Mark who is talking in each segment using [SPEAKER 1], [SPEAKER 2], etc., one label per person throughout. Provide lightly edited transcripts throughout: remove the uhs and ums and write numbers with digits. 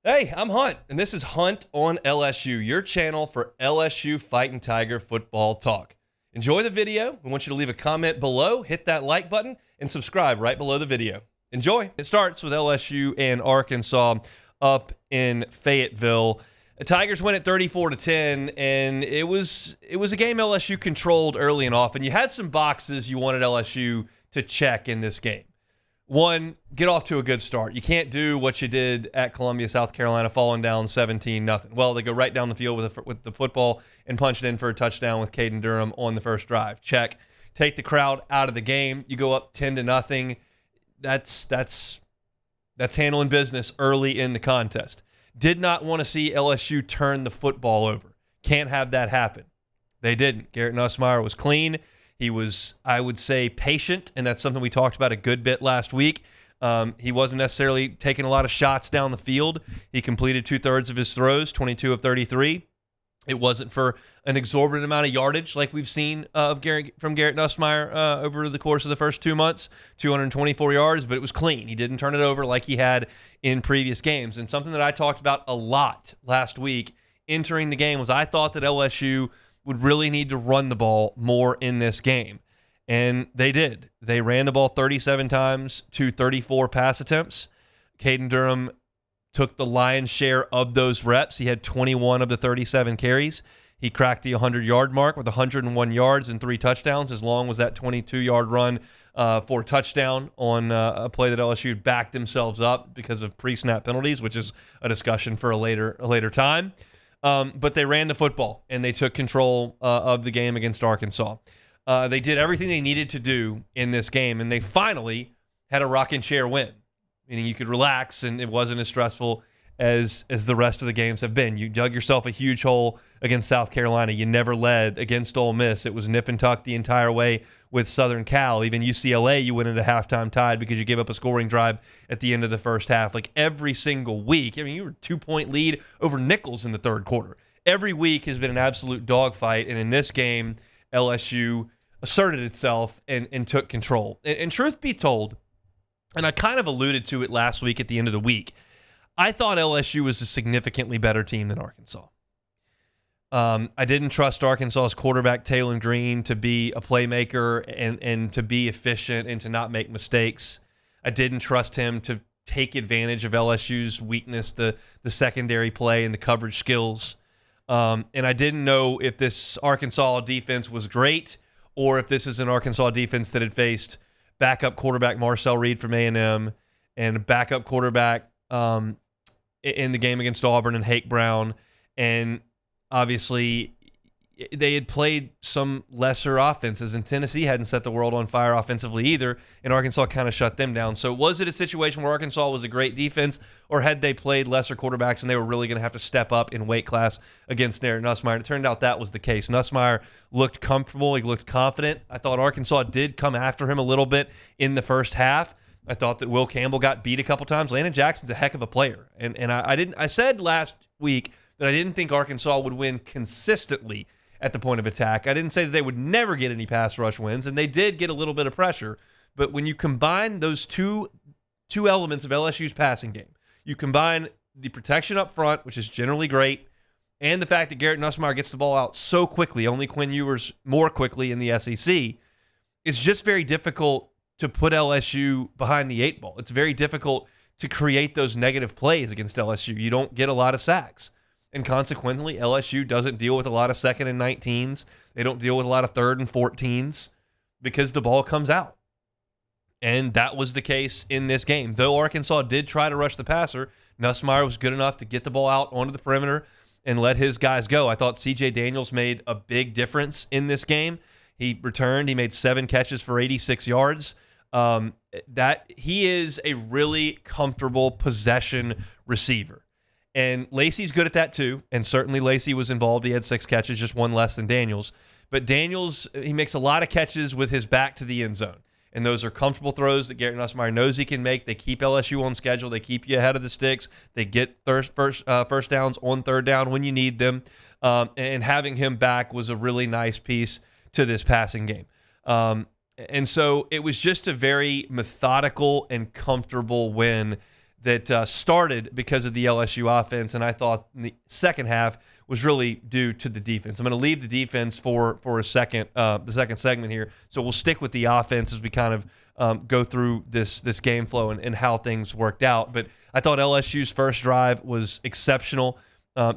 [SPEAKER 1] Hey, I'm Hunt, and this is Hunt on LSU, your channel for LSU Fighting Tiger football talk. Enjoy the video. We want you to leave a comment below, hit that like button, and subscribe right below the video. Enjoy. It starts with LSU and Arkansas up in Fayetteville. The Tigers win at 34-10, and it was a game LSU controlled early and often. You had some boxes you wanted LSU to check in this game. One, get off to a good start. You can't do what you did at Columbia, South Carolina, falling down 17-0. Well, they go right down the field with the football and punch it in for a touchdown with Caden Durham on the first drive. Check. Take the crowd out of the game. You go up 10-0. That's handling business early in the contest. Did not want to see LSU turn the football over. Can't have that happen. They didn't. Garrett Nussmeier was clean. He was, I would say, patient, and that's something we talked about a good bit last week. He wasn't necessarily taking a lot of shots down the field. He completed 2/3 of his throws, 22 of 33. It wasn't for an exorbitant amount of yardage like we've seen from Garrett Nussmeier over the course of the first 2 months, 224 yards, but it was clean. He didn't turn it over like he had in previous games. And something that I talked about a lot last week entering the game was I thought that LSU would really need to run the ball more in this game. And they did. They ran the ball 37 times to 34 pass attempts. Caden Durham took the lion's share of those reps. He had 21 of the 37 carries. He cracked the 100-yard mark with 101 yards and 3 touchdowns, as long as that 22-yard run for a touchdown on a play that LSU backed themselves up because of pre-snap penalties, which is a discussion for a later time. But they ran the football, and they took control of the game against Arkansas. They did everything they needed to do in this game, and they finally had a rocking chair win, meaning you could relax, and it wasn't as stressful as the rest of the games have been. You dug yourself a huge hole against South Carolina. You never led against Ole Miss. It was nip and tuck the entire way with Southern Cal. Even UCLA, you went into halftime tied because you gave up a scoring drive at the end of the first half. Like every single week, I mean, you were a 2-point lead over Nichols in the third quarter. Every week has been an absolute dogfight, and in this game, LSU asserted itself and took control. And truth be told, and I kind of alluded to it last week at the end of the week, I thought LSU was a significantly better team than Arkansas. I didn't trust Arkansas's quarterback, Taylor Green, to be a playmaker and to be efficient and to not make mistakes. I didn't trust him to take advantage of LSU's weakness, the secondary play and the coverage skills. And I didn't know if this Arkansas defense was great or if this is an Arkansas defense that had faced backup quarterback Marcel Reed from A&M and backup quarterback in the game against Auburn and Hake Brown. And obviously, they had played some lesser offenses, and Tennessee hadn't set the world on fire offensively either, and Arkansas kind of shut them down. So was it a situation where Arkansas was a great defense, or had they played lesser quarterbacks and they were really going to have to step up in weight class against Garrett Nussmeier? It turned out that was the case. Nussmeier looked comfortable. He looked confident. I thought Arkansas did come after him a little bit in the first half. I thought that Will Campbell got beat a couple times. Landon Jackson's a heck of a player. And I said last week that I didn't think Arkansas would win consistently at the point of attack. I didn't say that they would never get any pass rush wins, and they did get a little bit of pressure. But when you combine those two elements of LSU's passing game, you combine the protection up front, which is generally great, and the fact that Garrett Nussmeier gets the ball out so quickly, only Quinn Ewers more quickly in the SEC, it's just very difficult to put LSU behind the 8 ball. It's very difficult to create those negative plays against LSU. You don't get a lot of sacks. And consequently, LSU doesn't deal with a lot of 2nd and 19s. They don't deal with a lot of 3rd and 14s because the ball comes out. And that was the case in this game. Though Arkansas did try to rush the passer, Nussmeier was good enough to get the ball out onto the perimeter and let his guys go. I thought C.J. Daniels made a big difference in this game. He returned. He made 7 catches for 86 yards. That he is a really comfortable possession receiver. And Lacey's good at that too, and certainly Lacey was involved. He had 6 catches, just 1 less than Daniels. But Daniels, he makes a lot of catches with his back to the end zone. And those are comfortable throws that Garrett Nussmeier knows he can make. They keep LSU on schedule. They keep you ahead of the sticks. They get first downs on 3rd down when you need them. And having him back was a really nice piece to this passing game. And so it was just a very methodical and comfortable win that started because of the LSU offense, and I thought in the second half was really due to the defense. I'm going to leave the defense for a second, the second segment here. So we'll stick with the offense as we kind of go through this game flow and how things worked out. But I thought LSU's first drive was exceptional.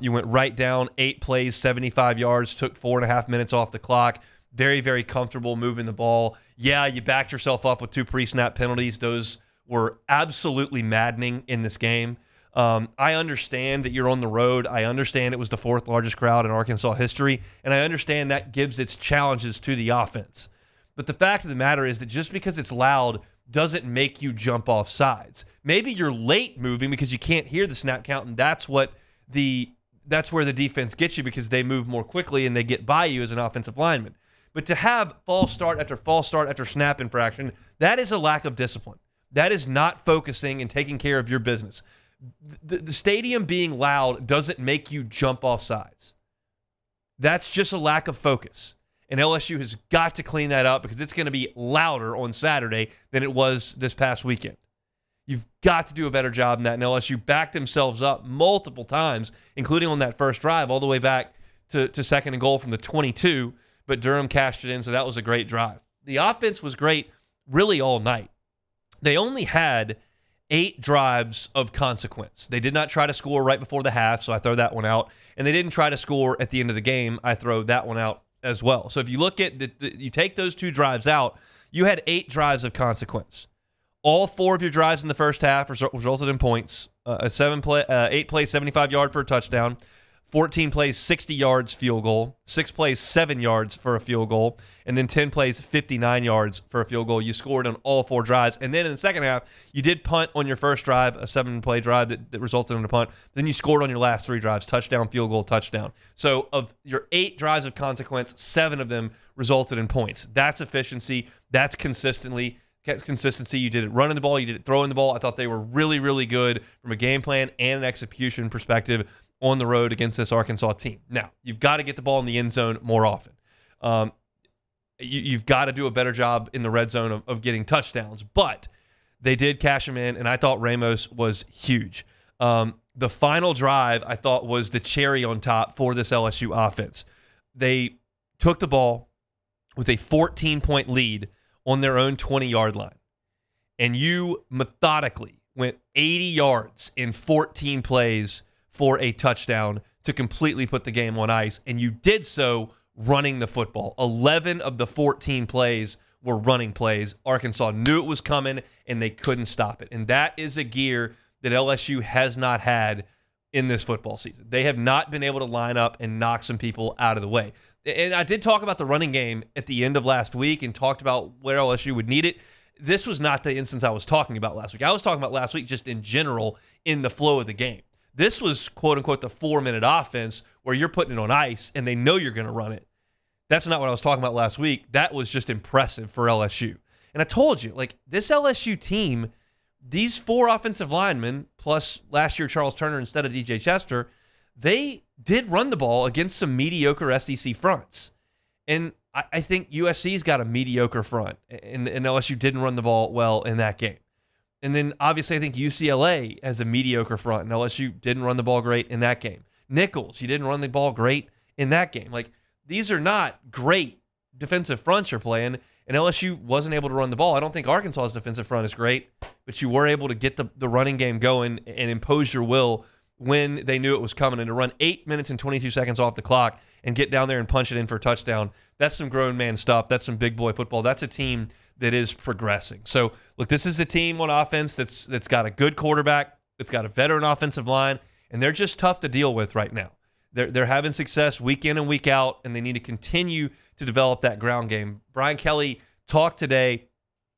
[SPEAKER 1] You went right down, 8 plays, 75 yards, took 4.5 minutes off the clock. Very, very comfortable moving the ball. Yeah, you backed yourself up with 2 pre-snap penalties. Those were absolutely maddening in this game. I understand that you're on the road. I understand it was the 4th largest crowd in Arkansas history, and I understand that gives its challenges to the offense. But the fact of the matter is that just because it's loud doesn't make you jump off sides. Maybe you're late moving because you can't hear the snap count, and that's where the defense gets you because they move more quickly and they get by you as an offensive lineman. But to have false start after snap infraction, that is a lack of discipline. That is not focusing and taking care of your business. The stadium being loud doesn't make you jump off sides. That's just a lack of focus. And LSU has got to clean that up because it's going to be louder on Saturday than it was this past weekend. You've got to do a better job than that. And LSU backed themselves up multiple times, including on that first drive, all the way back to second and goal from the 22. But Durham cashed it in, so that was a great drive. The offense was great really all night. They only had 8 drives of consequence. They did not try to score right before the half, so I throw that one out. And they didn't try to score at the end of the game. I throw that one out as well. So if you look at you take those 2 drives out, you had 8 drives of consequence. All 4 of your drives in the first half resulted in points. 8 plays, 75 yard for a touchdown. 14 plays, 60 yards field goal. 6 plays, 7 yards for a field goal. And then 10 plays, 59 yards for a field goal. You scored on all 4 drives. And then in the second half, you did punt on your first drive, a 7-play drive that resulted in a punt. Then you scored on your last 3 drives, touchdown, field goal, touchdown. So of your 8 drives of consequence, 7 of them resulted in points. That's efficiency. That's consistency. You did it running the ball. You did it throwing the ball. I thought they were really, really good from a game plan and an execution perspective on the road against this Arkansas team. Now, you've got to get the ball in the end zone more often. You've got to do a better job in the red zone of getting touchdowns. But they did cash them in, and I thought Ramos was huge. The final drive, I thought, was the cherry on top for this LSU offense. They took the ball with a 14-point lead on their own 20-yard line, and you methodically went 80 yards in 14 plays for a touchdown to completely put the game on ice, and you did so running the football. 11 of the 14 plays were running plays. Arkansas knew it was coming, and they couldn't stop it. And that is a gear that LSU has not had in this football season. They have not been able to line up and knock some people out of the way. And I did talk about the running game at the end of last week and talked about where LSU would need it. This was not the instance I was talking about last week. I was talking about last week just in general in the flow of the game. This was, quote-unquote, the 4-minute offense where you're putting it on ice and they know you're going to run it. That's not what I was talking about last week. That was just impressive for LSU. And I told you, like, this LSU team, these 4 offensive linemen, plus last year Charles Turner instead of DJ Chester, they did run the ball against some mediocre SEC fronts. And I think USC's got a mediocre front, and LSU didn't run the ball well in that game. And then, obviously, I think UCLA has a mediocre front, and LSU didn't run the ball great in that game. Nichols, you didn't run the ball great in that game. Like, these are not great defensive fronts you're playing, and LSU wasn't able to run the ball. I don't think Arkansas's defensive front is great, but you were able to get the running game going and impose your will when they knew it was coming. And to run 8 minutes and 22 seconds off the clock and get down there and punch it in for a touchdown, that's some grown man stuff. That's some big boy football. That's a team that is progressing. So, look, this is a team on offense that's got a good quarterback, that's got a veteran offensive line, and they're just tough to deal with right now. They're having success week in and week out, and they need to continue to develop that ground game. Brian Kelly talked today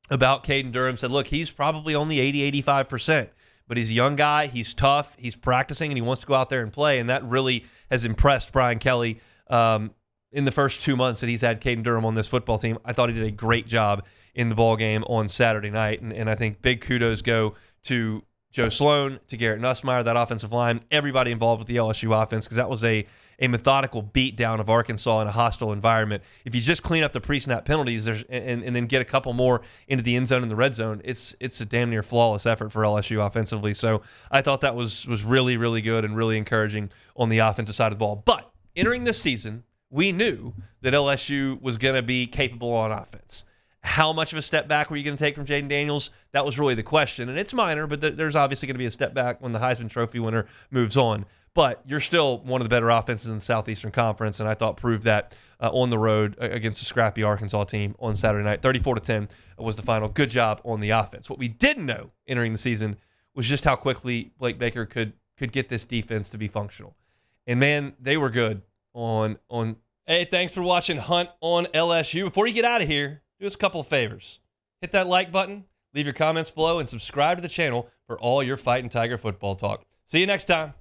[SPEAKER 1] about Caden Durham, said, look, he's probably only 80, 85%, but he's a young guy, he's tough, he's practicing, and he wants to go out there and play, and that really has impressed Brian Kelly in the first 2 months that he's had Caden Durham on this football team. I thought he did a great job in the ball game on Saturday night, and I think big kudos go to Joe Sloan to Garrett Nussmeier, that offensive line, everybody involved with the LSU offense, because that was a methodical beatdown of Arkansas in a hostile environment. If you just clean up the pre-snap penalties and then get a couple more into the end zone and the red zone, it's a damn near flawless effort for LSU offensively. So I thought that was really, really good and really encouraging on the offensive side of the ball. But entering this season, we knew that LSU was going to be capable on offense. How much of a step back were you going to take from Jaden Daniels? That was really the question. And it's minor, but there's obviously going to be a step back when the Heisman Trophy winner moves on. But you're still one of the better offenses in the Southeastern Conference, and I thought proved that on the road against a scrappy Arkansas team on Saturday night. 34-10 was the final. Good job on the offense. What we didn't know entering the season was just how quickly Blake Baker could get this defense to be functional. And, man, they were good on. Hey, thanks for watching Hunt on LSU. Before you get out of here, do us a couple of favors. Hit that like button, leave your comments below, and subscribe to the channel for all your Fighting Tiger football talk. See you next time.